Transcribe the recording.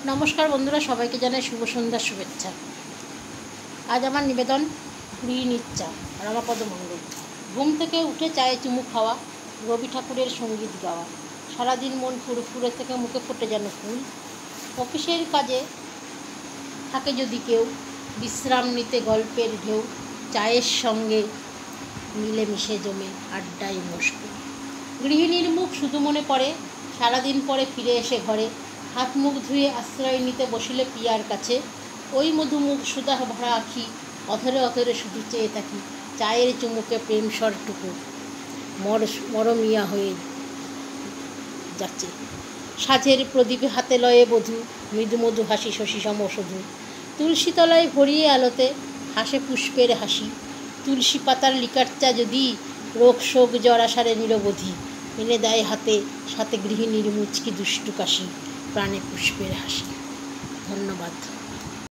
নমস্কার বন্ধুরা, সবাইকে জানাই শুভ সন্ধ্যার শুভেচ্ছা। আজ আমার নিবেদন গৃহিণীর চা, রামাপদ মণ্ডল। ঘুম থেকে উঠে চায়ে চুমুক খাওয়া, রবি ঠাকুরের সঙ্গীত গাওয়া, সারাদিন মন ফুরফুরে থেকে মুখে ফোটে যেন ফুল। অফিসের কাজে থাকে যদি কেউ, বিশ্রাম নিতে গল্পের ঢেউ, চায়ের সঙ্গে মিলেমিশে জমে আড্ডায় মুশকিল। গৃহিণীর মুখ শুধু মনে পড়ে সারাদিন পরে ফিরে এসে ঘরে, হাত মুখ ধুয়ে আশ্রয় নিতে বসিলে পিয়ার কাছে। ওই মধুমুখ সুধা ভরা আখি, অধরে অধরে শুধু চেয়ে থাকি চায়ের চুমুকে প্রেম স্বরটুকু মরমিয়া হয়ে যাচ্ছে। সাজের প্রদীপে হাতে লয়ে বধূ, মৃদু মধু হাসি শশী সম শুধু। তুলসী তলায় ভরিয়ে আলোতে হাসে পুষ্পের হাসি, তুলসী পাতার লিকার চা যদি রোগ শোক জরাসারে নিরবধি, এনে দেয় হাতে সাথে গৃহিণীর মুচকি দুষ্টু কাশি, প্রাণে পুষ্পের হাসি। ধন্যবাদ।